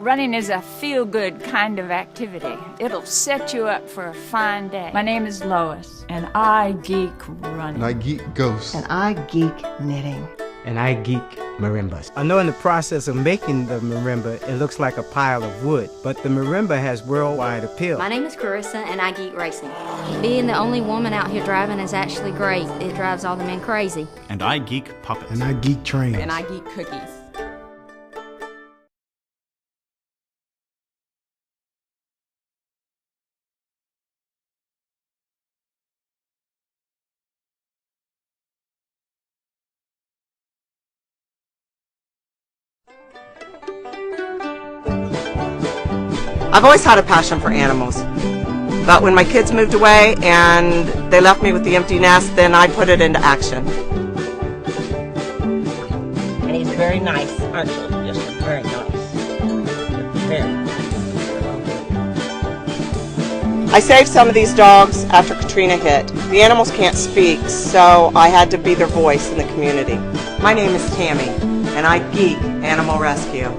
Running is a feel-good kind of activity. It'll set you up for a fine day. My name is Lois, and I geek running. And I geek ghosts. And I geek knitting. And I geek marimbas. I know in the process of making the marimba, it looks like a pile of wood, but the marimba has worldwide appeal. My name is Carissa, and I geek racing. Being the only woman out here driving is actually great. It drives all the men crazy. And I geek puppets. And I geek trains. And I geek cookies. I've always had a passion for animals, but when my kids moved away and they left me with the empty nest, then I put it into action. And he's very nice, aren't you? Just very nice. Very nice. I saved some of these dogs after Katrina hit. The animals can't speak, so I had to be their voice in the community. My name is Tammy, and I geek animal rescue.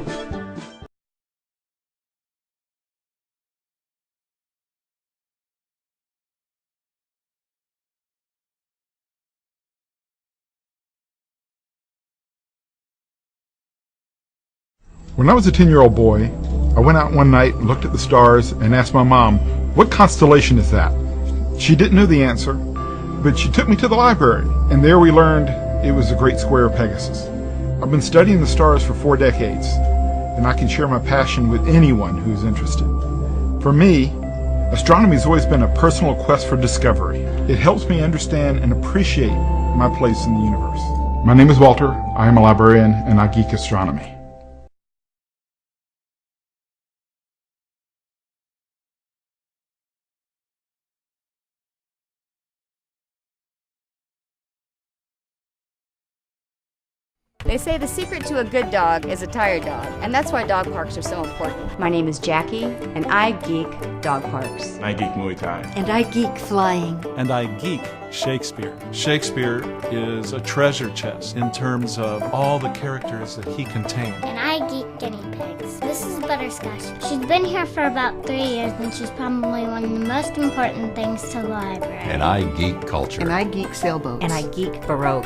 When I was a 10-year-old boy, I went out one night and looked at the stars and asked my mom, "What constellation is that?" She didn't know the answer, but she took me to the library, and there we learned it was the Great Square of Pegasus. I've been studying the stars for 4 decades, and I can share my passion with anyone who's interested. For me, astronomy has always been a personal quest for discovery. It helps me understand and appreciate my place in the universe. My name is Walter, I am a librarian, and I geek astronomy. They say the secret to a good dog is a tired dog, and that's why dog parks are so important. My name is Jackie, and I geek dog parks. I geek Muay Thai. And I geek flying. And I geek Shakespeare. Shakespeare is a treasure chest in terms of all the characters that he contained. And I geek guinea pigs. This is Butterscotch. She's been here for about 3 years, and she's probably one of the most important things to the library. And I geek culture. And I geek sailboats. And I geek Baroque.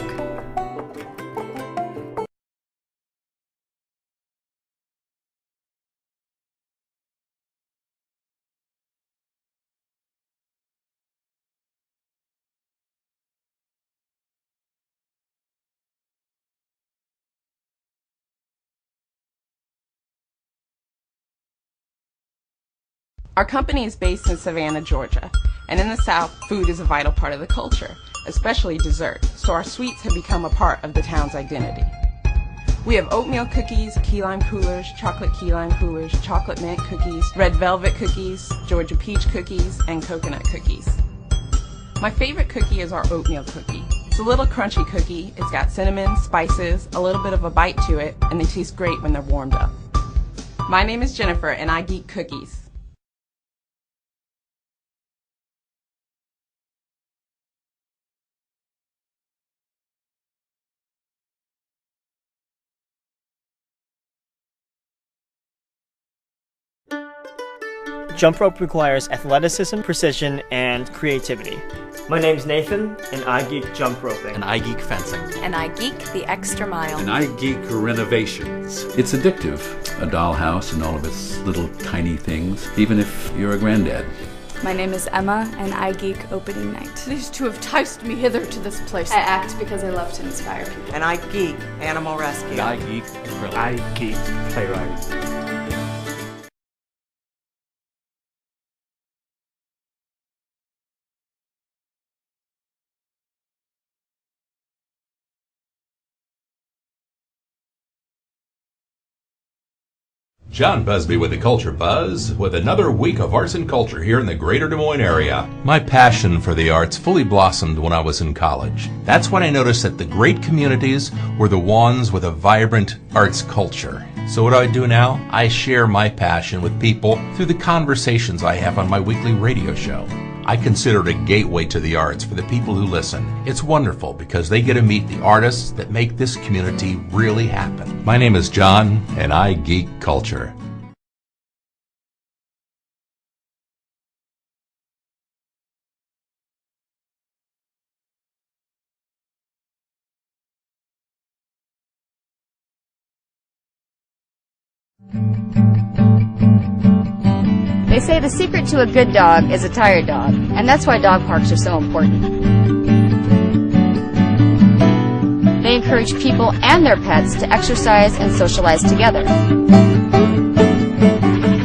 Our company is based in Savannah, Georgia, and in the South, food is a vital part of the culture, especially dessert, so our sweets have become a part of the town's identity. We have oatmeal cookies, key lime coolers, chocolate key lime coolers, chocolate mint cookies, red velvet cookies, Georgia peach cookies, and coconut cookies. My favorite cookie is our oatmeal cookie. It's a little crunchy cookie, it's got cinnamon, spices, a little bit of a bite to it, and they taste great when they're warmed up. My name is Jennifer, and I geek cookies. Jump rope requires athleticism, precision, and creativity. My name's Nathan, and I geek jump roping. And I geek fencing. And I geek the extra mile. And I geek renovations. It's addictive, a dollhouse and all of its little tiny things, even if you're a granddad. My name is Emma, and I geek opening night. These two have enticed me hither to this place. I act because I love to inspire people. And I geek animal rescue. And I geek acrylic. I geek playwriting. John Busby with the Culture Buzz, with another week of arts and culture here in the greater Des Moines area. My passion for the arts fully blossomed when I was in college. That's when I noticed that the great communities were the ones with a vibrant arts culture. So what do I do now? I share my passion with people through the conversations I have on my weekly radio show. I consider it a gateway to the arts for the people who listen. It's wonderful because they get to meet the artists that make this community really happen. My name is John, and I geek culture. They say the secret to a good dog is a tired dog, and that's why dog parks are so important. They encourage people and their pets to exercise and socialize together.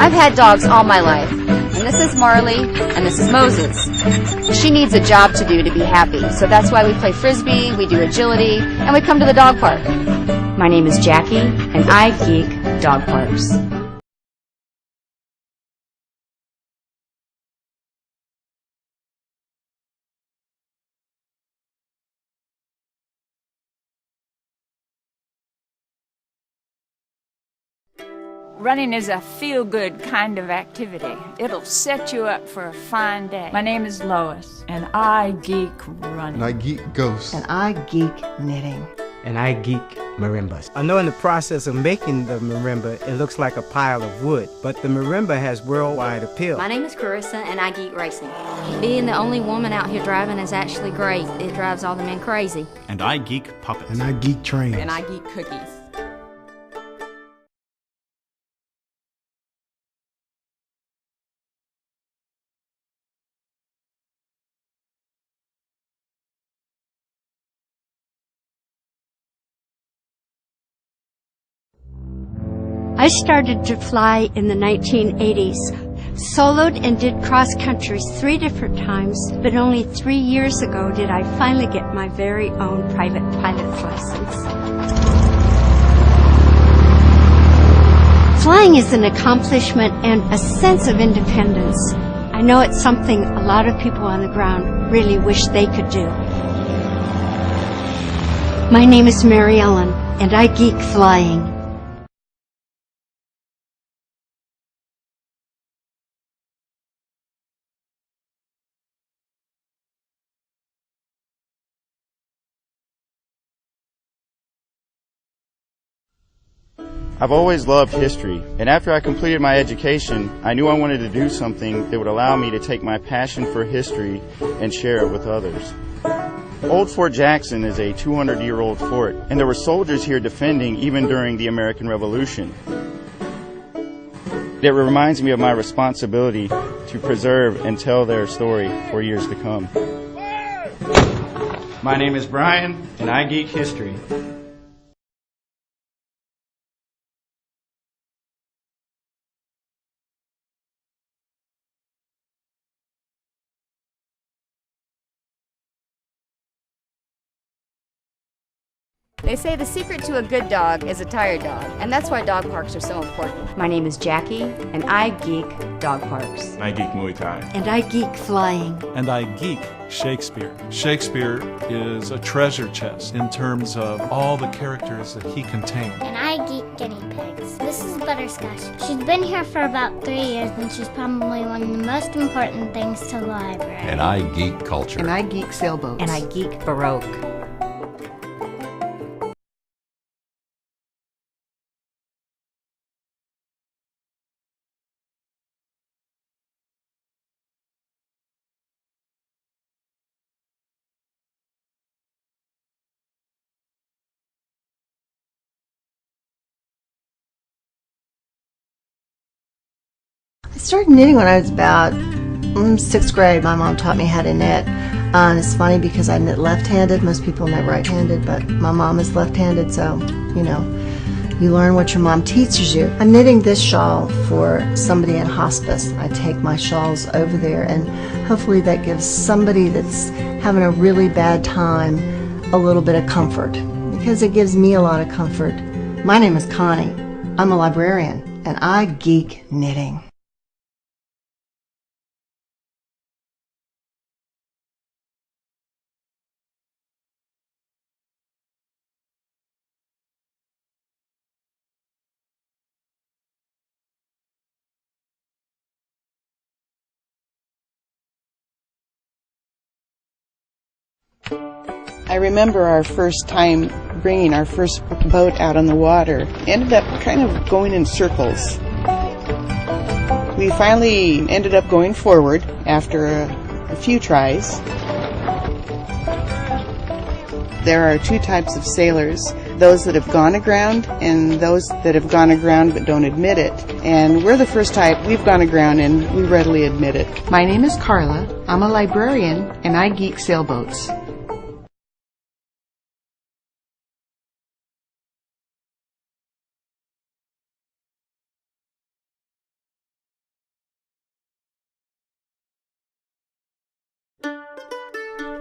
I've had dogs all my life, and this is Marley, and this is Moses. She needs a job to do to be happy, so that's why we play frisbee, we do agility, and we come to the dog park. My name is Jackie, and I geek dog parks. Running is a feel-good kind of activity. It'll set you up for a fine day. My name is Lois, and I geek running. And I geek ghosts. And I geek knitting. And I geek marimbas. I know in the process of making the marimba, it looks like a pile of wood, but the marimba has worldwide appeal. My name is Carissa, and I geek racing. Being the only woman out here driving is actually great. It drives all the men crazy. And I geek puppets. And I geek trains. And I geek cookies. I started to fly in the 1980s, soloed and did cross country 3 different times, but only 3 years ago did I finally get my very own private pilot's license. Flying is an accomplishment and a sense of independence. I know it's something a lot of people on the ground really wish they could do. My name is Mary Ellen, and I geek flying. I've always loved history, and after I completed my education, I knew I wanted to do something that would allow me to take my passion for history and share it with others. Old Fort Jackson is a 200-year-old fort, and there were soldiers here defending even during the American Revolution. It reminds me of my responsibility to preserve and tell their story for years to come. My name is Brian, and I geek history. They say the secret to a good dog is a tired dog, and that's why dog parks are so important. My name is Jackie, and I geek dog parks. And I geek Muay Thai. And I geek flying. And I geek Shakespeare. Shakespeare is a treasure chest in terms of all the characters that he contained. And I geek guinea pigs. This is Butterscotch. She's been here for about 3 years, and she's probably one of the most important things to the library. And I geek culture. And I geek sailboats. And I geek Baroque. I started knitting when I was about 6th grade. My mom taught me how to knit. And it's funny because I knit left-handed. Most people knit right-handed, but my mom is left-handed, so, you know, you learn what your mom teaches you. I'm knitting this shawl for somebody in hospice. I take my shawls over there, and hopefully that gives somebody that's having a really bad time a little bit of comfort, because it gives me a lot of comfort. My name is Connie. I'm a librarian, and I geek knitting. I remember our first time bringing our first boat out on the water. Ended up kind of going in circles. We finally ended up going forward after a few tries. There are 2 types of sailors. those that have gone aground and those that have gone aground but don't admit it. And we're the first type. We've gone aground and we readily admit it. My name is Carla. I'm a librarian and I geek sailboats.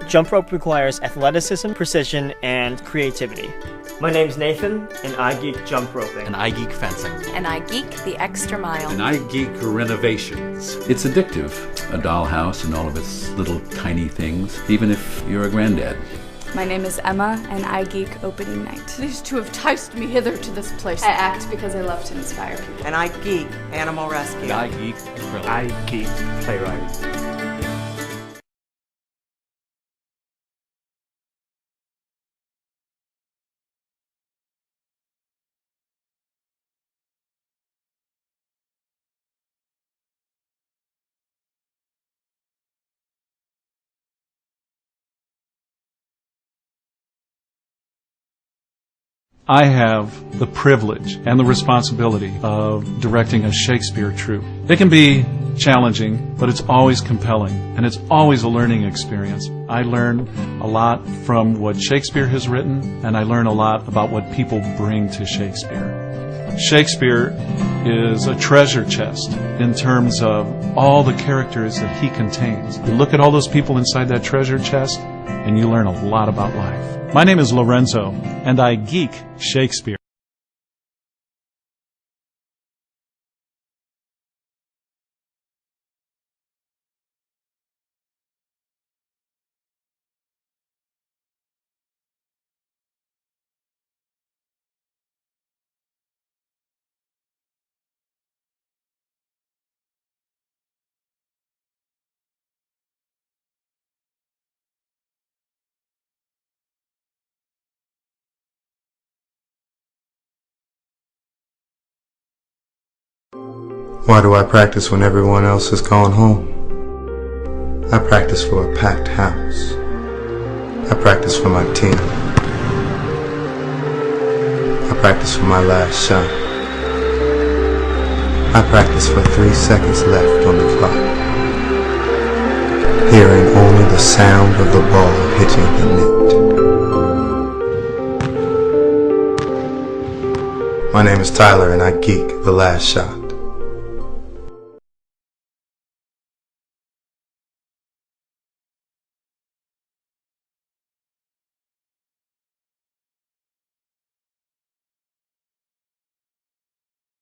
Jump rope requires athleticism, precision, and creativity. My name's Nathan, and I geek jump roping. And I geek fencing. And I geek the extra mile. And I geek renovations. It's addictive, a dollhouse and all of its little tiny things, even if you're a granddad. My name is Emma, and I geek opening night. These two have enticed me hither to this place. I act because I love to inspire people. And I geek animal rescue. And I geek acrylic. I geek playwriting. I have the privilege and the responsibility of directing a Shakespeare troupe. It can be challenging, but it's always compelling, and it's always a learning experience. I learn a lot from what Shakespeare has written, and I learn a lot about what people bring to Shakespeare. Shakespeare is a treasure chest in terms of all the characters that he contains. You look at all those people inside that treasure chest, and you learn a lot about life. My name is Lorenzo, and I geek Shakespeare. Why do I practice when everyone else has gone home? I practice for a packed house. I practice for my team. I practice for my last shot. I practice for 3 seconds left on the clock, hearing only the sound of the ball hitting the net. My name is Tyler and I geek the last shot.